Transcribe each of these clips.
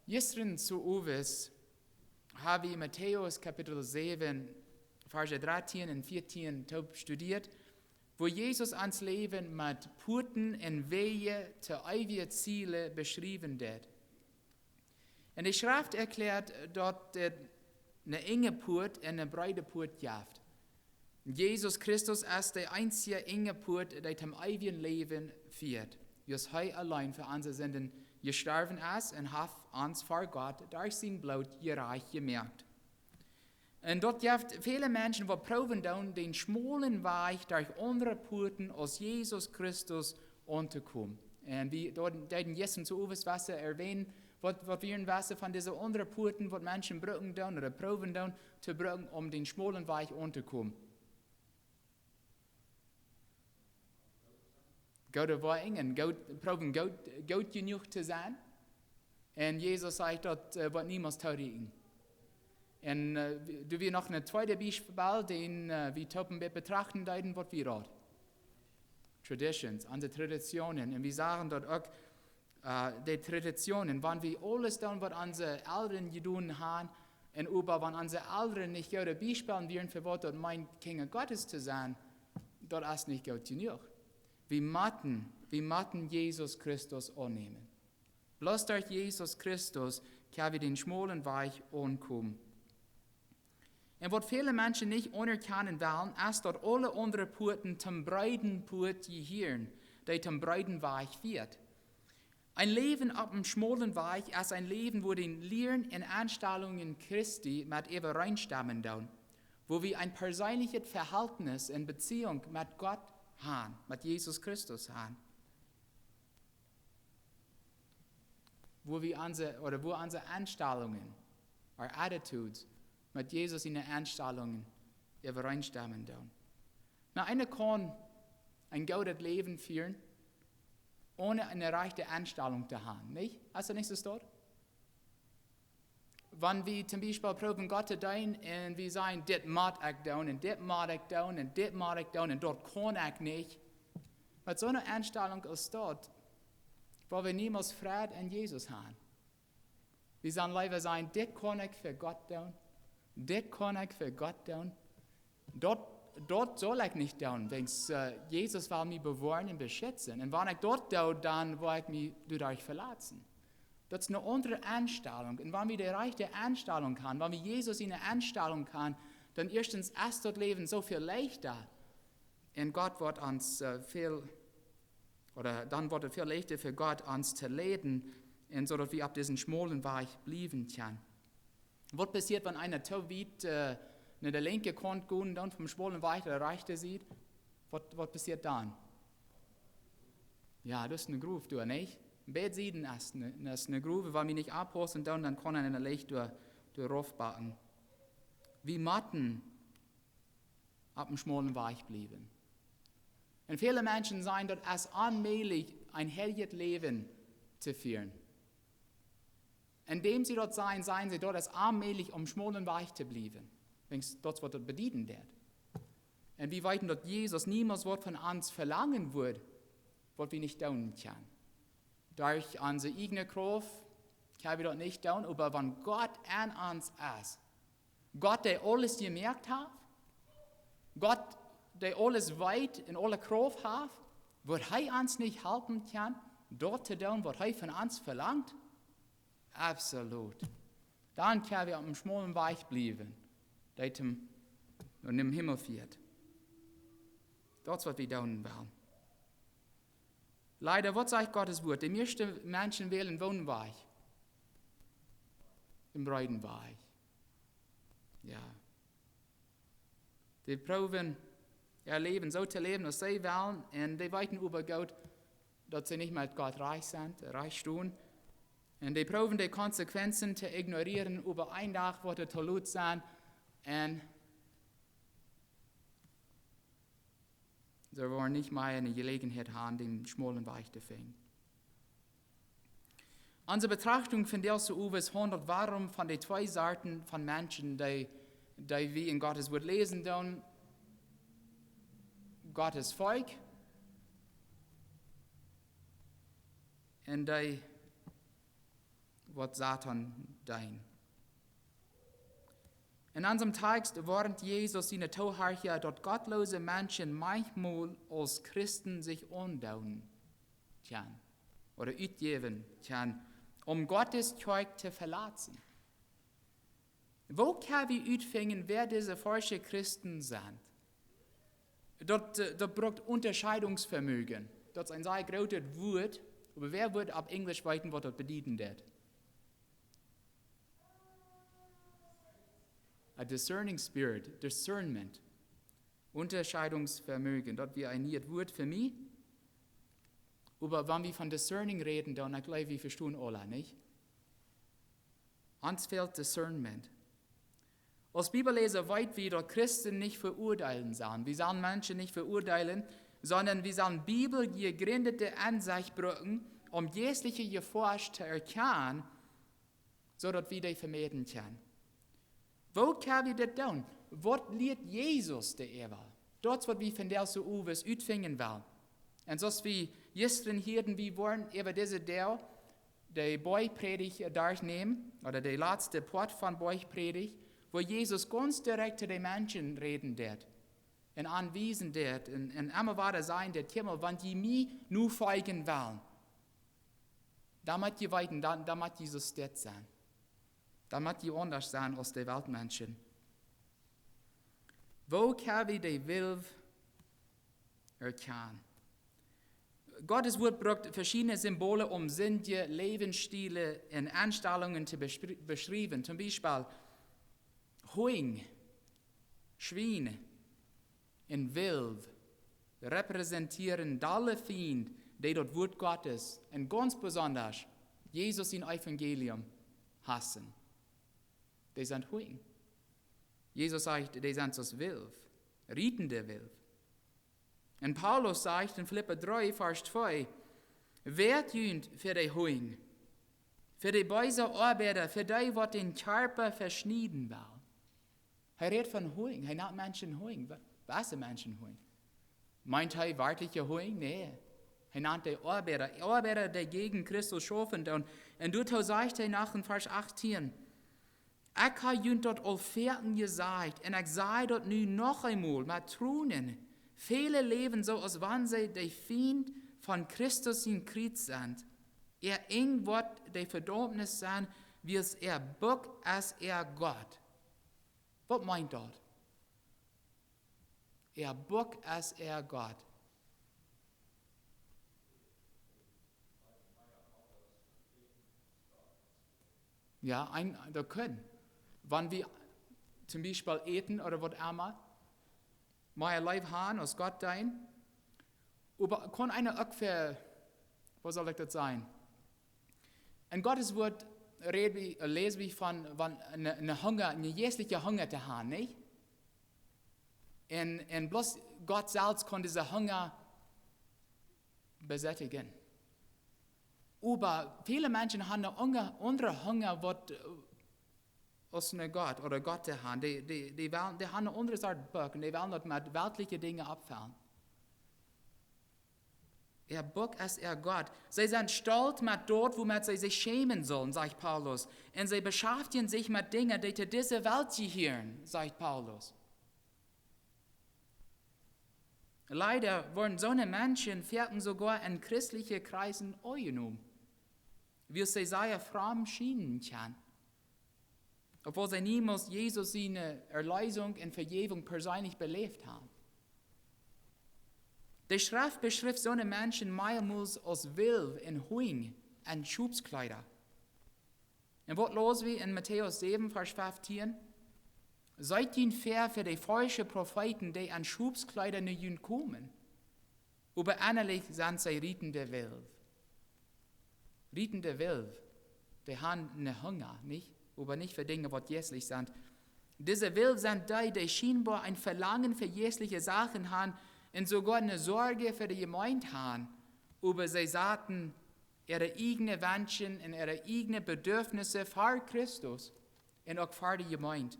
Gestern zu Uwes habe ich Matthäus Kapitel 7, Verse 13 und 14 studiert, wo Jesus ans Leben mit Puten und Wege zu ewigen Ziele beschrieben wird. Und die Schrift erklärt dort eine enge Put und eine breite Put gibt. Jesus Christus ist der einzige enge Put, der zum ewigen Leben führt. Jesus er allein für unsere Sünden gestorben ist und hat uns vor Gott durch sein Blut gerecht gemerkt. Und dort gibt es viele Menschen, die proben dann den schmalen Weg durch andere Puten aus Jesus Christus unterkommen. Und wie dort in Jessen zu Uwes Wasser erwähnen, was wir Wasser von diesen anderen Puten, was Menschen brauchen dann oder proben dann zu brauchen, um den schmalen Weg unterkommen. Gott war eng, proben Gott genug zu sein. Und Jesus sagt dort, was niemals taugen. Und du wirst noch eine zweite Beispiel, den wir toppen betrachten, was wir dort. Traditions, unsere Traditionen. Und wir sagen dort auch, die Traditionen, wenn wir alles tun, was unsere Eltern getan haben, und über wenn unsere Eltern nicht gute Beispiele wären, für was dort mein Kind Gottes zu sein, dort ist nicht gut genug. Wir müssen Jesus Christus annehmen. Bloß durch Jesus Christus können wir den schmalen Weg ankommen. Und was viele Menschen nicht anerkennen wollen, ist, dass alle anderen Puten zum breiten Put gehören, der zum breiten Weg führt. Ein Leben auf dem schmalen Weg ist ein Leben, wo den Lehren und Einstellungen Christi mit übereinstimmen, wo wir ein persönliches Verhältnis in Beziehung mit Gott haben, mit Jesus Christus haben. Wo unsere Einstellungen, our attitudes, mit Jesus in den Einstellungen übereinstimmen. Na, einer kann ein gutes Leben führen, ohne eine rechte Einstellung zu haben, nicht? Hast du nicht das dort? Wenn wir zum Beispiel proben Gott zu dienen und wir sagen, das mag ich tun und das mag ich tun und das mag ich tun und dort kann ich nicht. Mit so einer Einstellung ist dort, wo wir niemals Frieden in Jesus haben. Wir sagen lieber sagen, das kann ich für Gott tun, das kann ich für Gott tun. Dort soll ich nicht tun, wenn Jesus will mich bewahren und beschützen. Und wenn ich dort tue, dann will ich mich dadurch verlassen. Das ist eine andere Einstellung. Und wenn wir die rechte Einstellung haben, wenn wir Jesus in der Einstellung haben, dann erstens ist das Leben so viel leichter. Und Gott wird uns dann wird es viel leichter für Gott, uns zu leiten, und so dass wir auf diesen schmalen Weg bleiben können. Was passiert, wenn einer so weit in der linke Kant geht und dann vom schmalen Weg der rechte sieht? Was passiert dann? Ja, das ist eine Groove, du, nicht? Beide Seiten ist eine Groove, weil wir nicht abpassen, dann kann er in der Licht durchbacken. Wir müssen auf dem schmalen Weg bleiben. Und viele Menschen sagen, dass es allmählich ein heiliges Leben zu führen. Indem sie dort sein, sagen sie dort, es allmählich um schmalen Weg zu bleiben. Wenn das dort bedienen wird. Und wir wissen, dass Jesus niemals was von uns verlangen wird, was wir nicht tun können. Durch unsere eigene Kraft können wir das nicht tun, aber wenn Gott an uns ist, Gott, der alles gemerkt hat, Gott, der alles weit und alle Kraft hat, wird er uns nicht helfen können, dort zu tun, was er von uns verlangt? Absolut. Dann können wir auf dem schmalen Weg bleiben, der im Himmel führt. Das ist, was wir tun wollen. Leider, was sagt Gottes Wort? Die meisten Menschen wählen Wohnweg. Den breiten Weg. Ja. Die proben ihr Leben so zu leben, dass sie wollen, und die weiten über Gott, dass sie nicht mit Gott reich tun. Und die proben die Konsequenzen zu ignorieren, über einen Tag wird es tot sein, und sie wollen nicht mehr eine Gelegenheit haben, den schmalen Weg zu finden. Unsere Betrachtung von dieser Uwes handelt warum von den zwei Sorten von Menschen, die wir in Gottes Wort lesen tun. Gottes Volk und die was Satan dein. In unserem Text warnt Jesus seine Toharcher, dort gottlose Menschen manchmal als Christen sich undauen oder utgeben, Gottes Kirche zu verlassen. Wo kann wir utfinden, wer diese falschen Christen sind? Dort braucht Unterscheidungsvermögen. Das ist ein sehr großes Wort, aber wer wird auf Englisch weiten, was das bedeutet? A discerning spirit, discernment, Unterscheidungsvermögen. Das wäre ein neues Wort für mich. Aber wenn wir von discerning reden, dann glaube ich, wir verstehen alle, nicht? Uns fehlt Discernment. Als Bibelleser weit wieder Christen nicht verurteilen sollen. Wir sollen Menschen nicht verurteilen, sondern wir sollen bibelgegründete Ansicht brauchen, jegliche Gefahr zu erkennen, sodass wir die vermeiden können. Wo können wir das tun? Was lehrt Jesus der Eva? Das, was wir von der so uwes utfingen wollen. Und so wie gestern hierden wir wollen über diese der Beupredigt durchnehmen, oder der letzte Part von Beupredigt, wo Jesus ganz direkt zu den Menschen reden wird. Und anwiesen wird, und immer weiter sein der Thema, wenn die mir nur folgen wollen. Damit die weiten, damit Jesus das sein. Damit die anders sein als die Weltmenschen. Wo können wir die Will erkennen? Gottes Wort braucht verschiedene Symbole, sinnliche Lebensstile und Anstellungen zu beschreiben. Zum Beispiel Huing, Schweine und Wild repräsentieren alle Feinde, die das Wort Gottes und ganz besonders Jesus im Evangelium hassen. Die sind Huing. Jesus sagt, die sind das Wild, rietende Wild. Und Paulus sagt in Philipper 3, Vers 2, wer tut für die Huing, für die böse Arbeiter, für die, die den Körper verschneiden will. Er redet von Huing, er nennt Menschen Huing. Was sind Menschen Huing? Meint er wirkliche Huing? Nee. Er nennt die Arbeiter, die gegen Christus schaffen. Und dort sagt er nach in Vers 18, ich habe jünt dort all Vierten gesagt, und ich sei dort nun noch einmal, mit Tronen. Viele leben so, als wenn sie die Feind von Christus in Krieg sind. Eng wird die Verdammnis sein, wie es buck als Gott. Was meint das? Buck als Gott. Ja, da können. Wenn wir zum Beispiel eten oder was immer, mein Leib haben, aus Gott dein, aber kann einer auch für, was soll ich das sein? In Gottes Wort lesen wir von eine jährliche Hunger zu haben, nicht? Und bloß Gott selbst kann diese Hunger besättigen. Aber viele Menschen haben eine andere Hunger, was aus einer Gott oder Gott zu haben. Die haben eine andere Art Bock und die wollen dort mit weltlichen Dingen abfallen. Bock als Gott. Sie sind stolz mit dort, womit sie sich schämen sollen, sagt Paulus. Und sie beschäftigen sich mit Dingen, die zu dieser Welt gehören, sagt Paulus. Leider wurden so eine Menschen vierten sogar in christlichen Kreisen angenommen, wie sie sehr fromm schienen kann. Obwohl sie niemals Jesus seine Erlösung und Vergebung persönlich belebt haben. Die Schrift beschreibt so eine Menschen mehrmals als wild und Huing und Schubskleider. Und was los wie in Matthäus 7, Vers 15? Seid ihn fair für die falschen Propheten, die an Schubskleider nicht kommen. Aber innerlich sind sie rietende Wild. Rietende Wild, die haben eine Hunger, nicht? Aber nicht für Dinge, die jässlich sind. Diese Wild sind die scheinbar ein Verlangen für jässliche Sachen haben und sogar eine Sorge für die Gemeinde haben. Aber sie sagten ihre eigenen Wünsche und ihre eigenen Bedürfnisse für Christus und auch für die Gemeinde.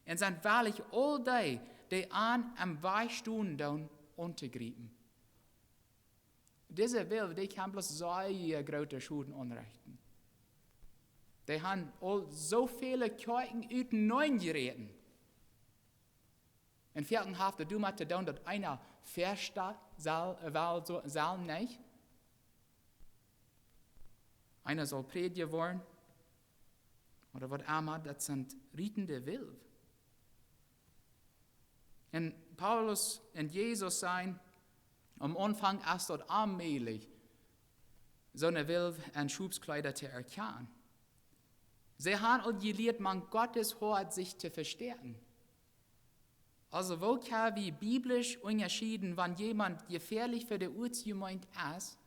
Und sind wahrlich all die am Weichstunden dann untergrieben. Diese Welt, die kann bloß sehr große Schulden anrichten. Die haben so viele Kirchen uit neun gereden. En vierten hafte du met te doen dat einer verstaat zal niet. Einer soll predigen worden. Oder was immer, das sind rietende Wilf. Und Paulus und Jesus sein, am Anfang erst dort allmählich, so eine Wilf und Schubskleider zu erkennen. Sie haben auch gelehrt, man Gottes Wort sich zu verstärken. Also wo kann wir biblisch unterscheiden, wenn jemand gefährlich für die Urgemeinde ist,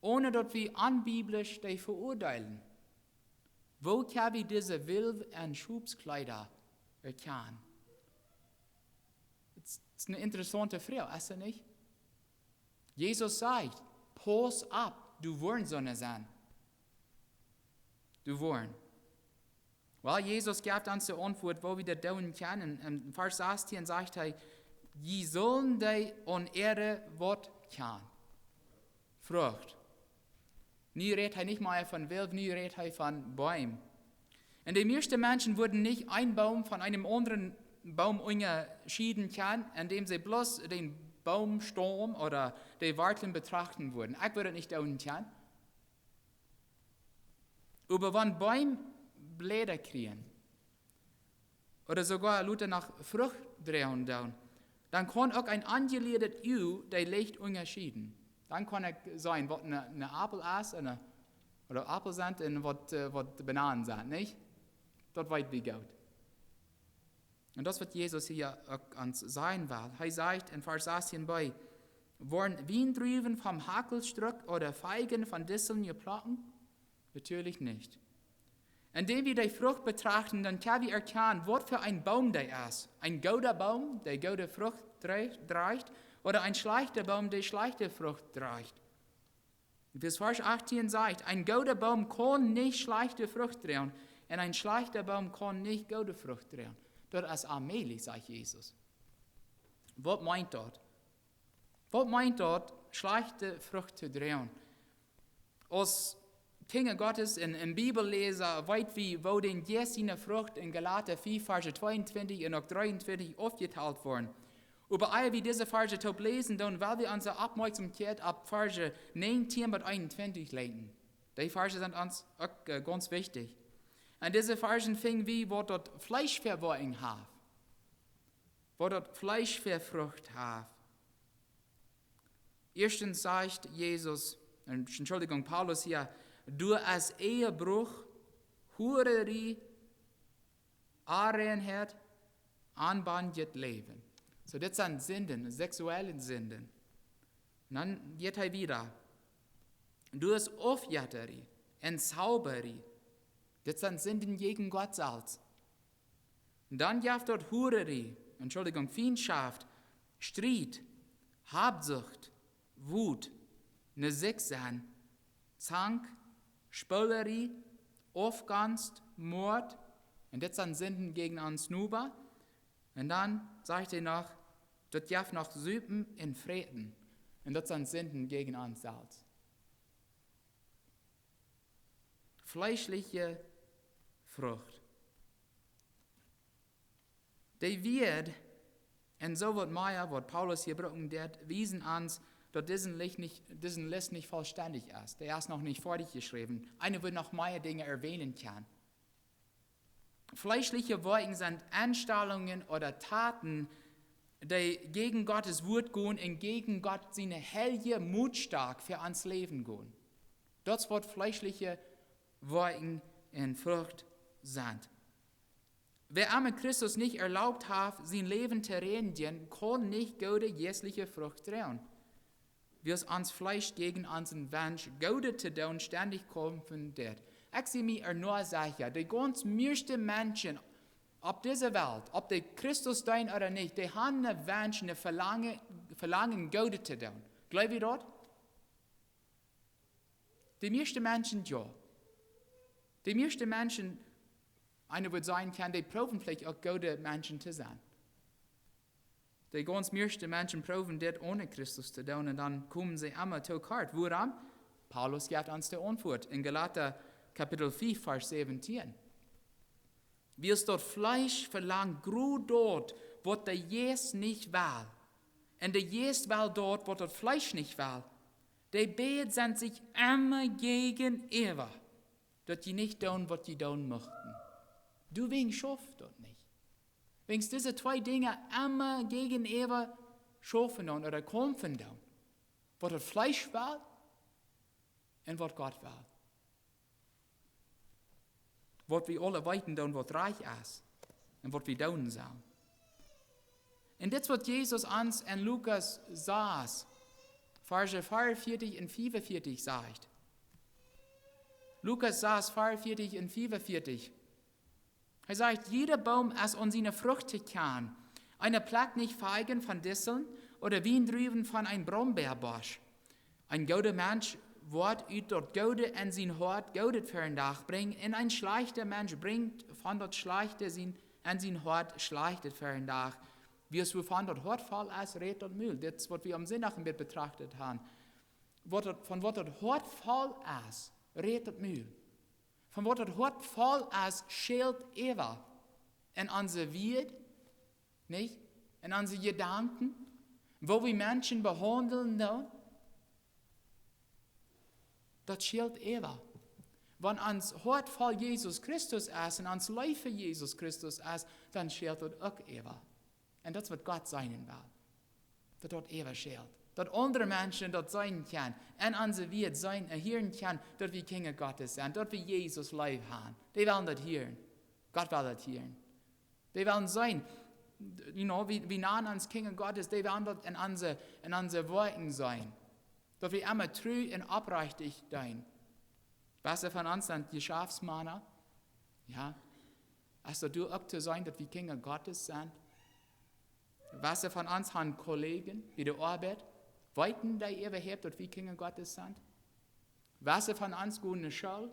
ohne dass wir anbiblisch die verurteilen? Wo kann wir diese Wilf und Schubskleider erkennen? Das ist eine interessante Frage, ist es nicht? Jesus sagt, pass ab, du wirst so eine sein. Du wirst. Weil Jesus gibt uns die Antwort, wo wir das tun können. Im Vers 18 sagt er, je sollen die an Erde Wort kennen. Frucht. Nie redet er nicht mal von Wild, nie redet er von Bäumen. Und die meisten Menschen würden nicht einen Baum von einem anderen Baum unterscheiden können, indem sie bloß den Baumstamm oder die Wurzeln betrachten würden. Ich würde nicht tun können. Aber wenn Bäume Blätter kriegen oder sogar Leute nach Frucht drehen, dann kann auch ein angelegtes Öl die Licht unterscheiden. Dann kann es sein, was eine Apfel ist oder Apfel sind und was Bananen sind, nicht? Das weiß wie gut. Und das wird Jesus hier auch ans sein will. Er sagt in Vers 18 bei, wollen Weintrüben vom Hakelstruck oder Feigen von Disteln geplocken? Natürlich nicht. Indem wir die Frucht betrachten, dann können wir erkennen, was für ein Baum der ist. Ein guter Baum, der gute Frucht trägt, oder ein schlechter Baum, der schlechte Frucht trägt. Bis Vers 18 sagt, ein guter Baum kann nicht schlechte Frucht tragen, und ein schlechter Baum kann nicht gute Frucht tragen. Das ist allmählich, sagt Jesus. Was meint dort? Was meint dort, schlechte Frucht zu tragen? Als Kinder Gottes in Bibelleser weit wie wo den Jesine Frucht in Galater 4, Verse 22 und auch 23 aufgeteilt worden. Überall wie diese Verse top lesen, dann weil wir unsere Aufmerksamkeit ab Verse 19 bis 21 legen. Die Verse sind uns auch ganz wichtig. Und diese Verse fingen wie, wo dort Fleischverwaltung hat. Wo dort Fleischverfrucht hat. Erstens sagt Jesus, Paulus hier, du als Ehebruch, Hurerie, Unreinheit, anbandet Leben. So, das sind Sünden, sexuelle Sünden. Und dann geht er wieder. Du hast Aufjäterie, Entzauberie. Das sind Sünden gegen Gott selbst. Und dann gibt dort Hurerie, Feindschaft, Streit, Habsucht, Wut, eine Sechssein, Zank, Spölerie, Aufganst, Mord. Und das sind Sünden gegen uns Nuber. Und dann sagt er noch, das gibt noch Süpen in Frieden. Und das sind Sünden gegen uns selbst. Fleischliche Frucht. Die wird, und so wird Meier, was Paulus hier brauchen wird, wiesen uns, dass diesen List nicht vollständig ist. Der ist noch nicht fertig geschrieben. Einer wird noch mehr Dinge erwähnen können. Fleischliche Worte sind Anstellungen oder Taten, die gegen Gottes Wort gehen und gegen Gott seine heilige Mutstark für uns Leben gehen. Das wird fleischliche Worte in Frucht sind. Wer einmal Christus nicht erlaubt hat, sein Leben zu reinigen, kann nicht gute jährliche Frucht tragen. Wie es ans Fleisch gegen unseren Wunsch, gute zu tun, ständig kämpfen wird. Ich sehe mir nur sicher, die ganz meisten Menschen auf dieser Welt, ob die Christus tun oder nicht, die haben einen Wunsch, ein Verlangen, gute zu tun. Glaubt ihr das? Die meisten Menschen ja. Die meisten Menschen, einer würde sagen kann, die proben vielleicht auch gute Menschen zu sein. Die ganz meisten Menschen proben das ohne Christus zu tun und dann kommen sie immer zu kalt. Woran? Paulus gibt uns die Antwort in Galater Kapitel 5, Vers 17. Wie es dort Fleisch verlangt, gru dort, wo der Jes nicht will. Und der Jes will dort, wo das Fleisch nicht will. Die beiden sind sich immer gegenüber, dass die nicht tun, was die tun möchten. Du wegen schafft dort nicht. Wegen diese zwei Dinge immer gegenüber schaffen oder kämpfen tun. Was das Fleisch will und was Gott will. Was wir alle weiten tun, was reich ist und was wir tun sollen. Und das, was Jesus uns in Lukas sagt, Verse 44 und 45 sagt. Lukas sagt 44 und 45. Er sagt, jeder Baum ist an seine Früchte kann. Einer plagt nicht Feigen von Disteln oder Weintrauben von einem Brombeerbusch. Ein guter Mensch wird aus dort Gute in sein Hort Gute für ein Tag bringen, und ein schlechter Mensch bringt von dort Schlechte in sein Hort Schlechte für ein Tag. Wie es von dort Hort voll ist, redet dort Müll. Das ist, was wir am Sonntag betrachtet haben. Von was dort Hort voll ist, redet dort Müll. Von was dort Hort voll ist, schält Eva. In unser Welt, nicht? In unsere Gedanken, wo wir Menschen behandeln, das schält Eva. Wenn uns Hort voll Jesus Christus ist und uns Leib für Jesus Christus ist, dann schält dort auch Eva. Und das wird Gott sein will. Das dort Eva schält. Dass andere Menschen dort sein können. Und unser Welt sein, hören können, dass wir Kinder Gottes sind. Dass wir Jesus Leib haben. Die wollen das hören. Gott will das hören. Die wollen sein, wie nah an uns Kinder Gottes, die wollen dort in unsere Worten sein. Dass wir immer treu und aufrichtig sein. Was von uns sind die Schafsmänner? Ja. Also du auch zu sein, dass wir Kinder Gottes sind. Was von uns haben Kollegen wie der Arbeit, weiten die überhaupt, dass wir Kinder Gottes sind? Was von uns gehen in die Schule,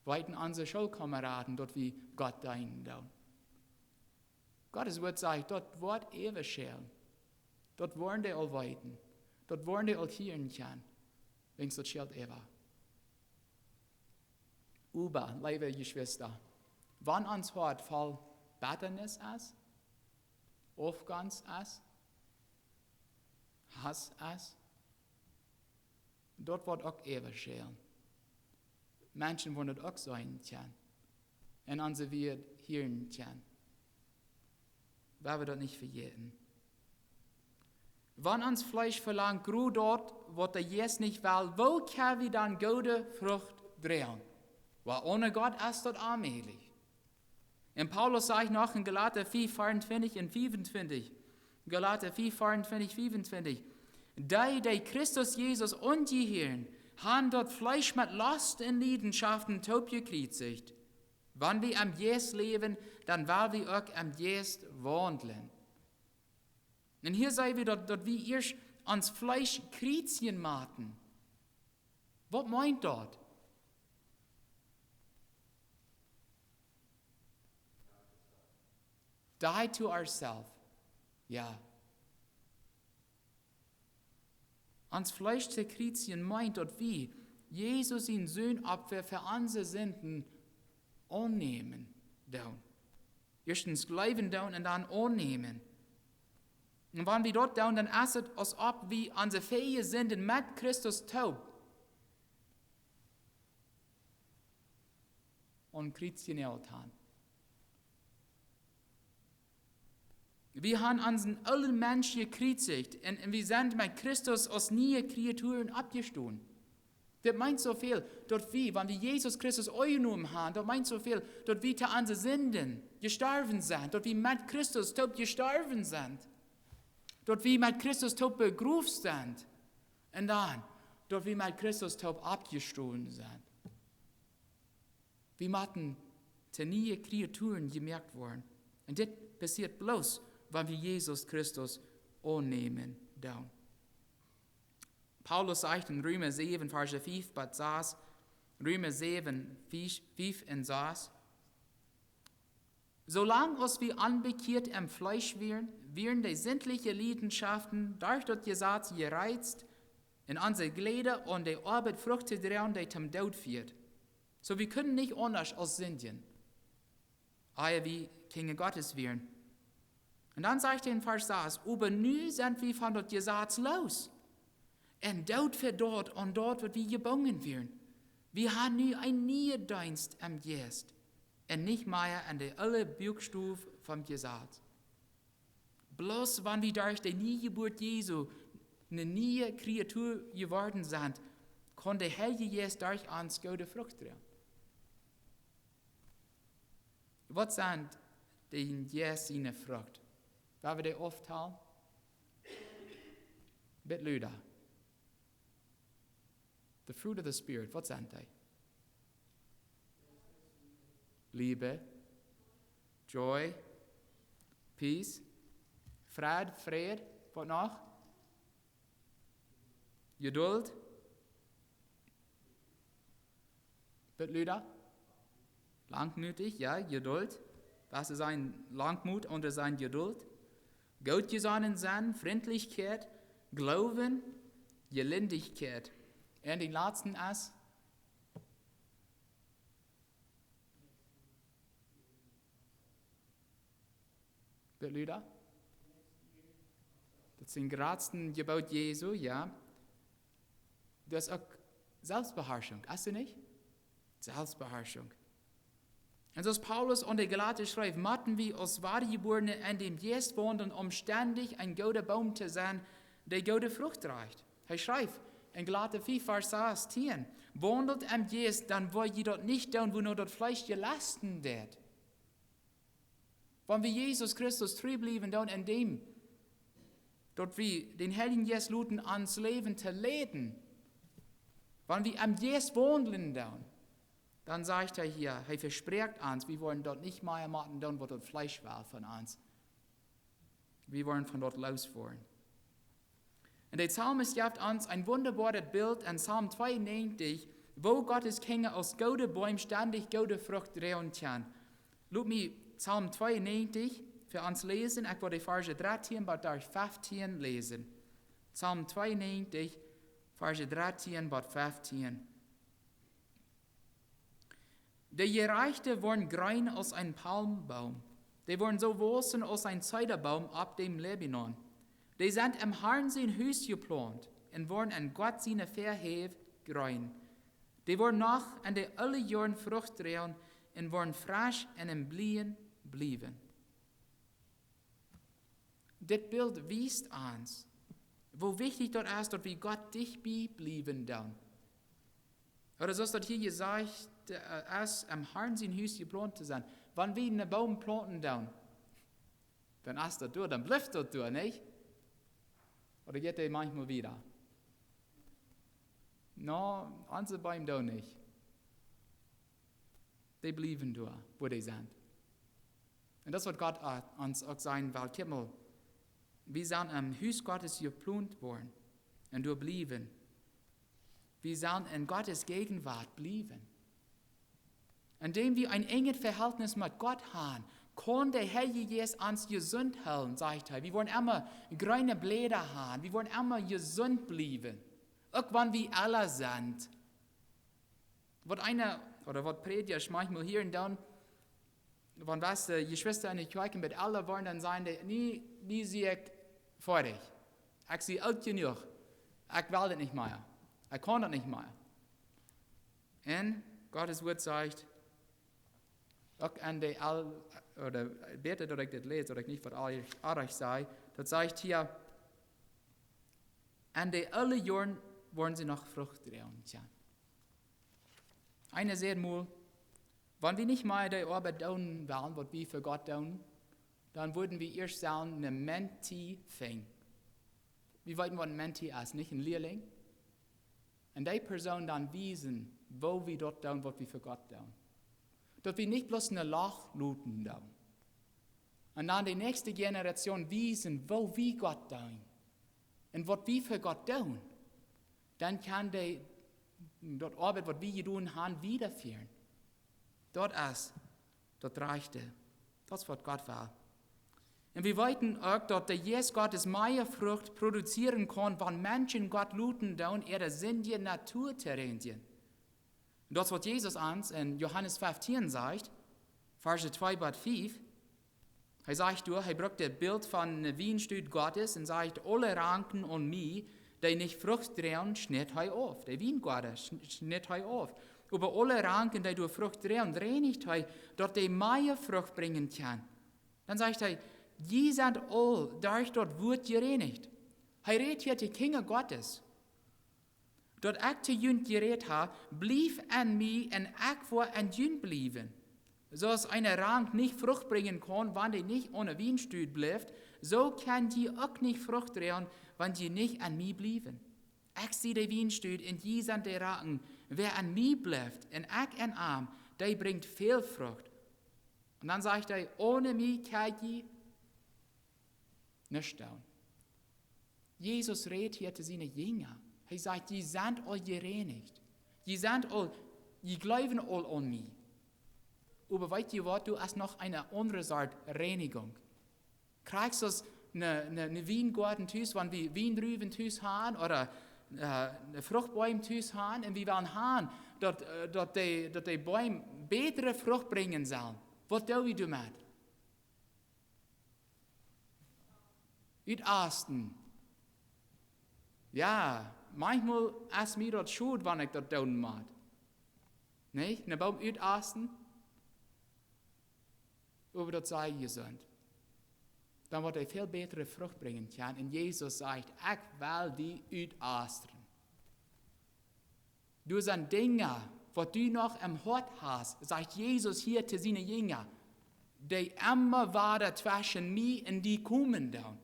weiten unsere Schulkameraden, dass wir Gott dienen. Gottes Wort sagt, dort wird ewig schälen. Dort wollen die all weiten. Dort wollen die all hören können. Wenn es dort schält ewig. Aber, liebe Geschwister, wann uns Hort voll Bitternis ist, Aufgangs ist, Hass ist, dort wird auch ewig schälen. Menschen wollen das auch sein können. Und unsere Welt hören können. Weil wir das nicht vergessen. Wenn uns Fleisch verlangt, gru dort, wo der Jesus nicht will, wo können wir dann gute Frucht drehen? Weil ohne Gott ist das allmählich. Und Paulus sagt noch in Galater 4, 24 und 25, Galater 4, 24, 25, die Christus Jesus ungehören, haben dort Fleisch mit Lust und Leidenschaften totgekriegt. Wenn wir am Jesus leben, dann wollen wir auch am Jesus wandeln. Und hier sagen wir, dass wir erst ans Fleisch kriechen machen. Was meint dort? Die to ourselves. Ja. Ans Fleisch zu kriechen meint dort wie Jesus in Sühnopfer für unsere Sünden annehmen. Erstens glauben und dann annehmen. Und wenn wir dort dann ist es, als ob wir unsere fähige Sünden mit Christus taub und kriechen haben. Wir haben unseren alten Menschen gekreuzigt und wir sind mit Christus als neue Kreaturen abgestoßen. Das meint so viel, dass wir, wenn wir Jesus Christus angenommen haben, das meint so viel, dass wir zu unseren Sünden gestorben sind, dass wir mit Christus tot gestorben sind, dass wir mit Christus tot begraben sind und dann, dass wir mit Christus tot abgestoßen sind. Wir müssen zu neue Kreaturen gemerkt worden. Und das passiert bloß, wenn wir Jesus Christus annehmen. Paulus sagt in Römer 7, Vers 5, but saß, Römer 7, 5 und saß, solange wir anbekehrt im Fleisch wären die sämtliche Leidenschaften durch das Gesetz gereizt, in unsere Glieder und die Arbeit Frucht zu drehen, die zum Tod führt. So, wir können nicht anders als sündigen. Aber wie Kinder Gottes werden. Und dann sagt er in Vers 6, aber nu sind wir von dort Gesetz los. Und dort für dort und dort wird wir gebunden werden. Wir haben nu ein Niederdienst am Geist. Und nicht mehr an der alle Buchstaben vom Gesetz. Bloß wenn wir durch die Niegeburt Jesu eine neue Kreatur geworden sind, kann der Heilige Geist durch uns gute Frucht tragen. Was sind die Geist seine Frucht? Weil wir die oft haben? Bitte Lüder. The fruit of the Spirit, was sind die? Liebe, Joy, Peace, Friede, was noch? Geduld. Bitte Lüder. Langmütig, ja, Geduld. Was ist ein Langmut unter sein Geduld? Gutgesonnen sein, Freundlichkeit, Glauben, Gelindigkeit. Und den letzten ist bitte Lüder. Das sind geradsten Gebot Jesu, ja. Das ist auch Selbstbeherrschung, hast du nicht? Selbstbeherrschung. Und so ist Paulus und der Galater schreibt, matten wir als Wahrgeborene in dem Geist wohnen, um ständig ein guter Baum zu sein, der gute Frucht reicht. Er schreibt in Galater 4, Vers 16, wandelt am Geist, dann wollt ihr dort nicht tun, wo nur das Fleisch gelasten wird. Wenn wir Jesus Christus treu bleiben, dann in dem, dort wir den Heiligen Geist luten, ans Leben zu leiten, wenn wir am Geist wandeln, dann sagt er hier, er verspricht uns, wir wollen dort nicht mehr machen, dann wird das Fleisch war von uns. Wir wollen von dort losfahren. Und der Psalmist gibt uns ein wunderbares Bild in Psalm 92, wo Gottes Kinder aus guten Bäumen ständig gute Frucht tragen können. Lass mich Psalm 92 für uns lesen. Ich werde die Verse 13 bis 15 lesen. Psalm 92, Verse 13 bis 15. Die Gerechte wurden grün als ein Palmbaum. Die wurden so groß als ein Zederbaum ab dem Libanon. Die sind im Herrn sein Haus geplant und wurden an Gott seine Verheft grün. Die wurden noch an die alle Jahren Frucht tragen und wurden frisch und im Blühen blieben. Das Bild weist uns, wo wichtig dort ist, dass wir Gott dicht blieben dann. Oder so ist das hier gesagt, es am Herrn sein Haus geplant zu sein. Wenn wir einen Baum planten dann ist das durch, dann bleibt das durch, nicht? Oder geht der manchmal wieder? No, unsere Bäume da nicht. Die blieben durch, wo die sind. Und das wird Gott uns auch sagen, weil Kimmel, wir sind am Haus Gottes geplant worden und wir blieben. Wir sind in Gottes Gegenwart blieben. Indem wir ein enges Verhältnis mit Gott haben, kann der Heilige Geist uns gesund halten, sagt er. Wir wollen immer grüne Blätter haben, wir wollen immer gesund bleiben. Auch wenn wir alle sind. Was Prediger manchmal hier und dann, wenn was die Geschwister in der Kirche mit allen wollen, dann sagen die, nie sehe ich vor dich. Ich sehe alt genug. Ich will das nicht mehr. Ich kann das nicht mehr. Und Gottes Wort sagt, auch an die oder bitte, dass ich das lese, oder ich nicht, was euch sei, das sagt hier, an die alle Jahren wollen sie noch Frucht tragen. Eine sehr mal, wenn wir nicht mal die Arbeit tun wollen, was wir für Gott tun, dann würden wir erst sagen, eine Menti fängen. Wir wollten, was ein Menti ist, nicht ein Lehrling. Und die Person dann wiesen, wo wir dort tun, was wir für Gott tun. Dass wir nicht bloß eine Lach looten tun. Und dann die nächste Generation wiesen, wo wir Gott tun. Und was wir für Gott tun. Dann kann die dort Arbeit, was wir tun haben, wiederführen. Dort ist, dort reichte. Das, was Gott war. Und wir wollten auch, dass der Jesus Gottes mehr Frucht produzieren kann, wenn Menschen Gott looten tun, ihre sinnliche Natur zu rendieren. Und das, was Jesus uns in Johannes 15 sagt, Verse 2 bis 5, er sagt, er braucht das Bild von einer Weinstüt Gottes und sagt, alle Ranken und mich, die nicht Frucht drehen, schnitt er auf. Der Weingott schnitt er auf. Aber alle Ranken, die du Frucht drehen, reinigt er, dass die mehr Frucht bringen kann. Dann sagt er, die sind all, durch dort wird gereinigt. Er redet hier die Kinder Gottes. Dort ich zu jünd geredet habe, blieb an mich und ich war an jünd blieben. So als eine Rank nicht Frucht bringen kann, wenn die nicht ohne Weinstüt bleibt, so kann die auch nicht Frucht drehen, wenn die nicht an mich blieben. Ich sehe die Weinstüt und die sind die Ranken. Wer an mich bleibt und ich an ihm, der bringt viel Frucht. Und dann sagt er, ohne mich kann die nicht tun. Jesus redet hier zu seinen Jüngern. Er sagt, die sind all gereinigt. Die glauben all an mich. Aber weißt du was, du hast noch eine andere Art Reinigung. Kriegst du eine Weingarten tüß, wenn wir Weinrüben tüß haben oder eine Fruchtbäume tüß haben und wir wollen haben, dass die Bäume bessere Frucht bringen sollen. Was tun wir damit? Utasten. Ja, manchmal ist mir das schuld, wenn ich das tun muss. Nicht? Einen Baum utasten. Aber das sei gesund. Dann wird er viel bessere Frucht bringen können. Und Jesus sagt, ich will die utasten. Du sind Dinge, was du noch im Hort hast, sagt Jesus hier zu seinen Jüngern, die immer weiter zwischen mir und die kommen dann.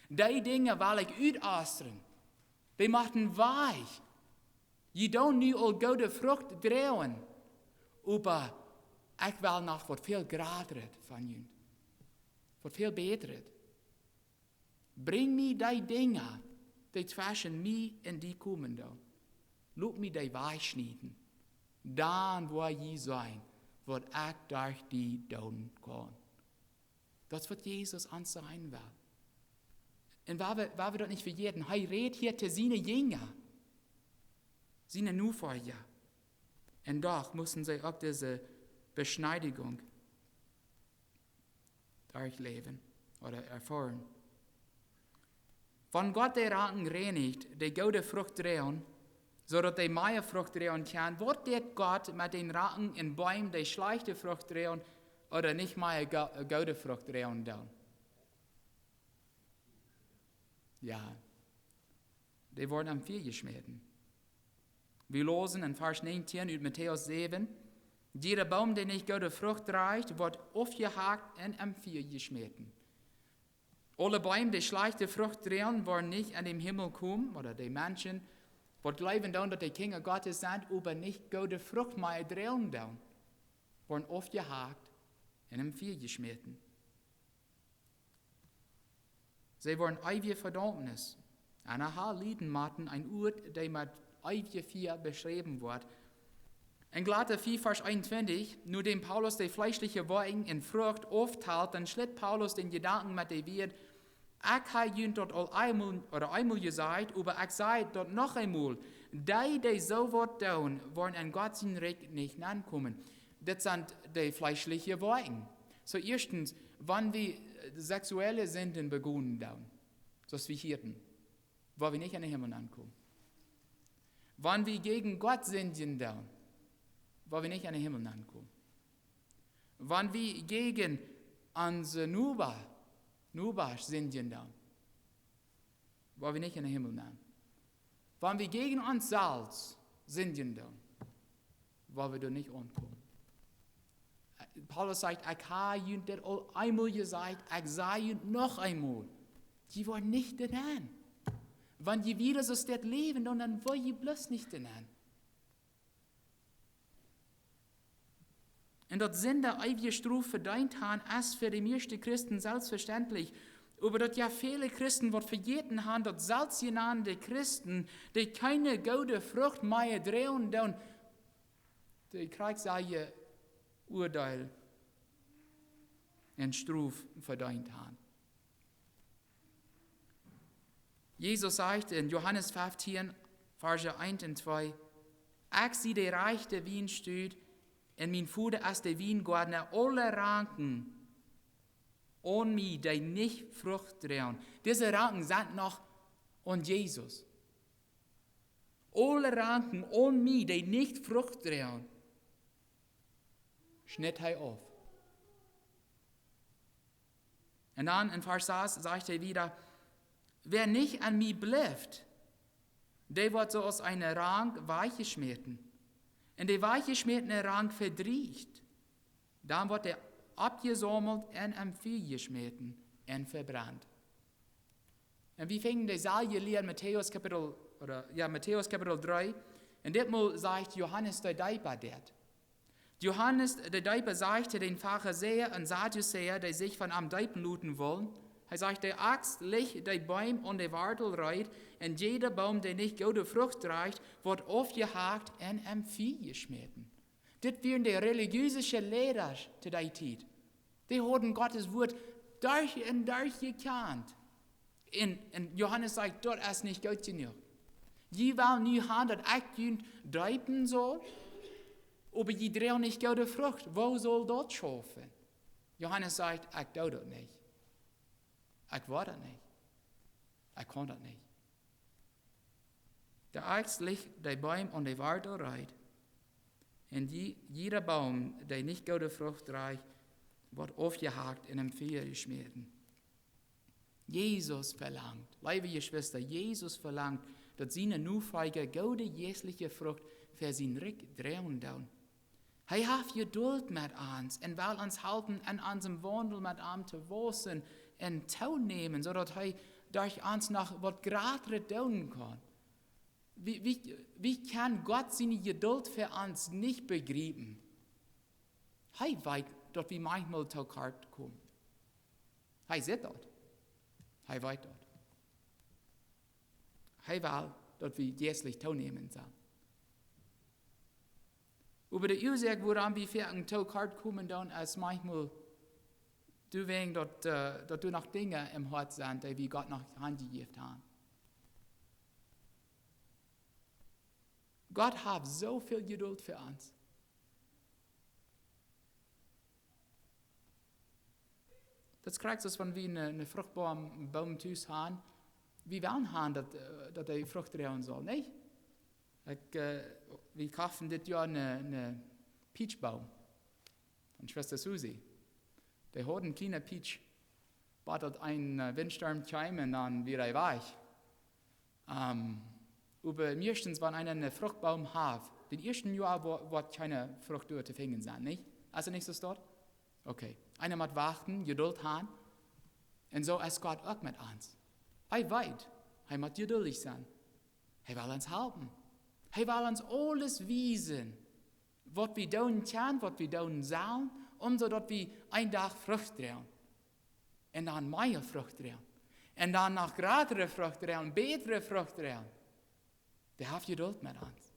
Die Dinge will ich utasten. Die machen weich. Je don't nu all gute Frucht drehen. Aber ich will noch was viel graderes von ihnen. Was viel besseres. Bring mir die Dinge, die zwischen mir und die kommen da. Lass mich die weichschneiden. Dann, wo je sein, wird ich durch die tun kann. Das wird Jesus uns sein will. Und weil wir das nicht vergessen, er redet hier zu seinen Jüngern, seine Nachfolger. Und doch müssen sie auch diese Beschneidigung durchleben oder erfahren. Wenn Gott die Ranken reinigt, die gute Frucht drehen, sodass die mehr Frucht drehen kann, wird der Gott mit den Ranken in Bäumen die schlechte Frucht drehen oder nicht mehr gute Frucht drehen dann? Ja, die wurden am Vieh geschmeten. Wir lesen in Vers 19 aus Matthäus 7, jeder Baum, der nicht gute Frucht trägt, wird aufgehakt und am Vieh geschmeten. Alle Bäume, die schlechte Frucht drehen, wollen nicht an den Himmel kommen, oder die Menschen, die glauben dann, dass die Kinder Gottes sind, aber nicht gute Frucht mehr drehen dann, wollen aufgehakt und am Vieh geschmeten. Sie wollen ewige Verdammnis. Eine Lieden machten ein Ort, der mit ewige Vier beschrieben wird. In Galater 4, Vers 21, nur dem Paulus die fleischliche Worten in Frucht aufteilt, dann schlitt Paulus den Gedanken mit der Wert, ich habe ihnen dort einmal gesagt, aber ich sage dort noch einmal, die so was tun, wollen an Gott sein Recht nicht ankommen. Das sind die fleischlichen Worten. So erstens, wenn wir sexuelle Sünden begonnen haben, so wie Hirten, wollen wir nicht an den Himmel ankommen. Wenn wir gegen Gott sündigen dann, wollen wir nicht an den Himmel ankommen. Wenn wir gegen unsere Nachbarn sündigen dann, wollen wir nicht an den Himmel ankommen. Wenn wir gegen uns selbst sündigen dann, wollen wir da nicht ankommen. Paulus sagt, ich habe ihnen das einmal gesagt, ich sage ihnen noch einmal. Die wollen nicht daran. Wenn die wieder so das leben, dann wollen die bloß nicht daran. Und das sind der ewige Strafe verdient haben, ist für die meisten Christen selbstverständlich. Aber dass ja viele Christen was vergessen haben, dass selbstgenannte Christen, die keine gute Frucht mehr drehen, dann die kriegen solche Urteil und Strafe verdient haben. Jesus sagt in Johannes 15, Verse 1 und 2, Ich sehe der reichte Wienstüt en mijn voeder als de wijngaarden alle ranken on mij die nicht Frucht tragen. Diese Ranken sind noch an Jesus. Alle Ranken on mij die nicht Frucht tragen. Schnitt hij auf. Und dann in Vers 6 sagt er wieder, wer nicht an mich bleibt, der wird so aus einer Rank weichgeschmierten. Und der weichgeschmierte Rank verdriecht. Dann wird er abgesammelt und am Feuer geschmierten und verbrannt. Und wir fingen die Salje lehren Matthäus Kapitel 3. Und dort sagt Johannes der Däuper dort. Johannes der Däuper sagte den Pharisäer und Sadduzäer, die sich von am Däupen luten wollen, er sagt, der Axt legt die Bäume und die Wardel reit, und jeder Baum, der nicht gute Frucht trägt, wird aufgehakt und am Feuer geschmitten. Das wären die religiösen Lehrer zu der Zeit. Die haben Gottes Wort durch und durch gekannt. Und Johannes sagt, dort ist nicht gut genug. Die wollen nicht haben, dass ich däupen soll, aber die drehen nicht gute Frucht. Wo soll das schaffen? Johannes sagt, ich tue das nicht. Ich will das nicht. Ich kann das nicht. Der Axt legt die Bäume und die Wardel reit. Und jeder Baum, der nicht gute Frucht trägt, wird aufgehakt in einem Feuer geschmissen. Jesus verlangt, liebe Geschwister, Jesus verlangt, dass seine Nachfolger gute jährliche Frucht für sein Reich drehen tun. Er hat Geduld mit uns und will uns helfen, an unserem Wandel mit ihm zu wachsen und teilnehmen, sodass er durch uns noch was Größeres tun kann. Wie kann Gott seine Geduld für uns nicht begreifen? Er weiß, dass wir manchmal zu hart kommen. Er sieht das. Er weiß das. Er will, dass wir jährlich teilnehmen sollen. Aber die Ursache, woran wir für zu hart kommen, dann ist manchmal, du wegen, dass du noch Dinge im Herzen sind, die wir Gott noch angegeben haben. Gott hat so viel Geduld für uns. Das kriegt es, wenn wir eine fruchtbaren Baum haben. Wir wollen haben, dass die Frucht tragen soll, nicht? Wir kaufen das Jahr einen Peachbaum von Schwester Susi. Die hat einen kleinen Peach, wartet ein Windsturm kommt und dann wird er weich. Aber meistens, wenn einer einen Fruchtbaum hat, den ersten Jahr wird keine Frucht zu finden sein, nicht? Also nicht so dort? Okay. Einer muss warten, Geduld haben. Und so ist Gott auch mit uns. Er weiß, er muss geduldig sein. Er will uns helfen. Er will uns alles wissen, was wir tun können, was wir tun sollen, so dass wir einen Tag Frucht tragen. Und dann mehr Frucht tragen. Und dann noch größere Frucht tragen, bessere Frucht tragen. Der hat Geduld mit uns.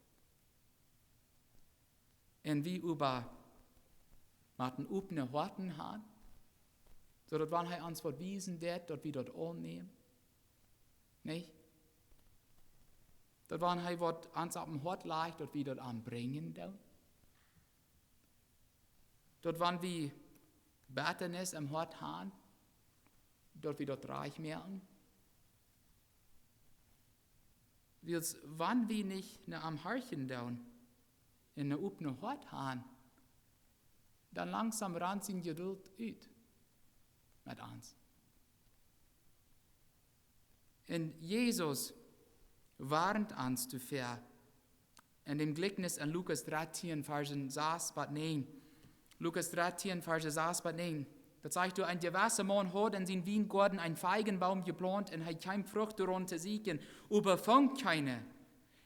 Und wie über mit den offenen Worten haben, so dass wenn er uns was wiesen wird, dass wir das annehmen. Nicht? Dass wenn er was uns auf dem Hort legt, dass wir das anbringen. Dass wenn wir Betternis im Hort haben, dass wir das reich merken. Wenn wir nicht am Herzen tun, in der offenen Hort haben, dann langsam rannt sie Geduld ut mit uns. Und Jesus warnt uns dafür. In dem Gleichnis in Lukas 13, Versen 6 bis 9. Lukas 13, Verse 6 bis 9. Da sagt du, ein gewisser Mann hat in seinen Weingarten einen Feigenbaum geplant und hat keine Frucht darunter siegen, überfängt keine.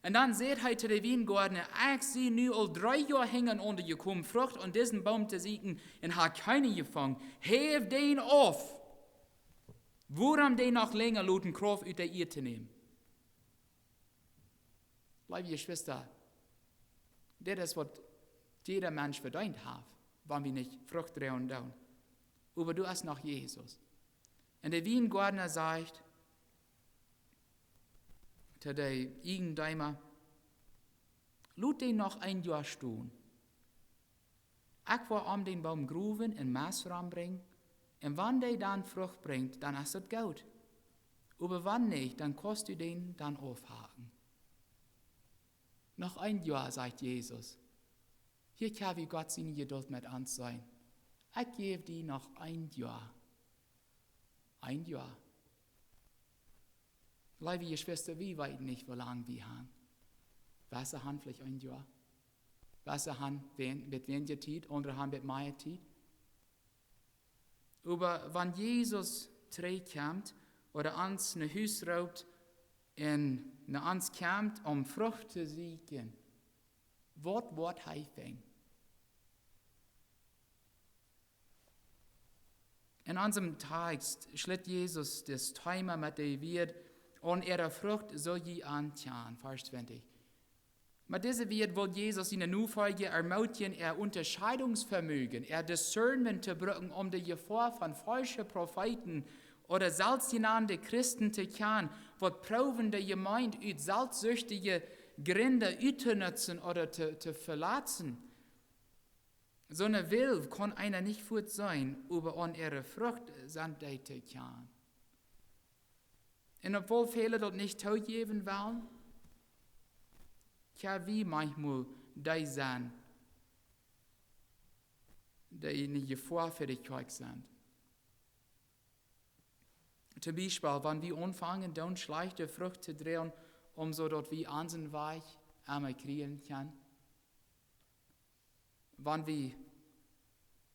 Und dann sagt er zu den Weingärtner, ich sehe nu all 3 Jahre hängen unter gekommen Frucht und diesen Baum zu siegen und hat keine gefangen. Heb den auf. Woran den noch länger luten Kraft aus der Erde nehmen? Liebe Geschwister, das ist, was jeder Mensch verdient hat, wenn wir nicht Frucht tragen tun. Aber du hast noch Jesus. Und der Weingärtner sagt, zu der Eigentümer, Laat den noch ein Jahr stehen. Ich will den Baum gruven en Maas ranbringen. Und wenn der dann Frucht bringt, dann ist das gut. Aber wenn nicht, dann kannst du den dann aufhaken. Noch ein Jahr, sagt Jesus. Hier kann wie Gott seine Geduld mit uns sein. Ich gebe dir noch ein Jahr. Ein Jahr. Liebe Geschwister, wir weit nicht, wie lange wir haben. Was haben vielleicht ein Jahr? Was haben mit weniger Zeit, andere haben mit mehr Zeit? Aber wenn Jesus zurückkommt oder uns ein Haus raubt und nach uns kommt, um Frucht zu suchen, was wird helfen? In unserem Text schlägt Jesus das Thema mit der Wort, und ihre Frucht soll je antun, Vers 20. Mit dieser Wort will Jesus in der Nachfolge ermutigen, Unterscheidungsvermögen, Discernment zu brücken, um die Gefahr von falschen Propheten oder selbstgenannte Christen zu kennen, die proben der Gemeinde aus selbstsüchtige Gründe auszunutzen oder zu verlassen. So eine Will kann einer nicht fort sein, aber an ihre Frucht sind die zu kennen. Und obwohl viele dort nicht zugeben wollen, kann wie manchmal die sein, die eine Gefahr für die Kirche sind. Zum Beispiel, wenn wir anfangen, dann schlechte Frucht zu drehen, so dort wie unseren Weg einmal kriegen können. Wenn wir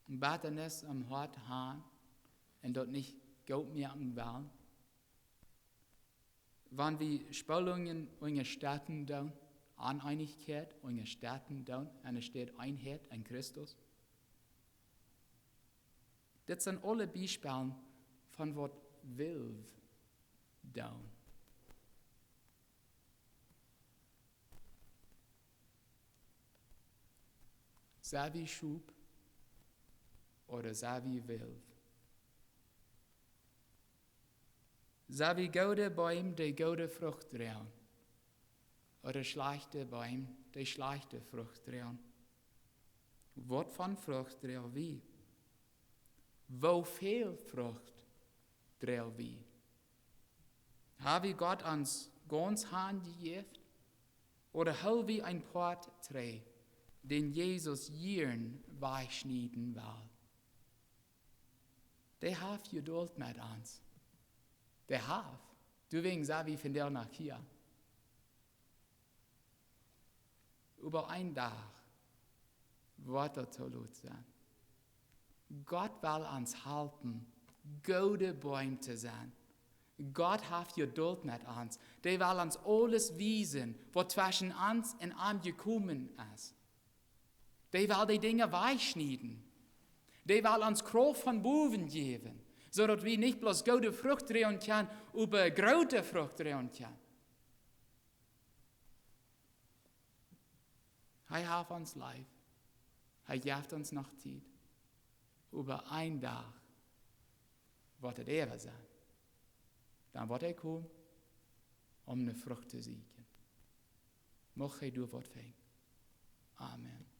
ein Bitternis am Hart haben und dort nicht Geld merken wollen. Wenn wir Spannungen unterstützen tun, Uneinigkeit unterstützen tun, eine steht Einheit in Christus. Das sind alle Beispiele von was will tun. Sei wie Schub oder sei wie Wilf. Sei wie gute Bäume, die gute Frucht tragen. Oder schlechte Bäume, die schlechte Frucht tragen. Was von Frucht tragen wir? Wo viel Frucht tragen wir? Haben wir Gott uns ganz Hand gegeben? Oder haben wir ein Part tragen, den Jesus jeden weichschneiden will? Der hat Geduld mit uns. Der hat. Du wegen sah wie von der nach hier. Über einen Tag wird er zu laut sein. Gott will uns helfen, gute Bäume zu sein. Gott hat Geduld mit uns. Der will uns alles wiesen, was zwischen uns und ihm gekommen ist. Der will die Dinge weichschneiden. Der will uns Kraft von Boven geben, so dass wir nicht bloß gute Frucht drehen können, aber große Frucht drehen können. Er hat uns lieb. Er gibt uns noch Zeit. Über einen Tag wird er sein. Dann wird er kommen, um eine Frucht zu siegen. Mocht er durch was fängen. Amen.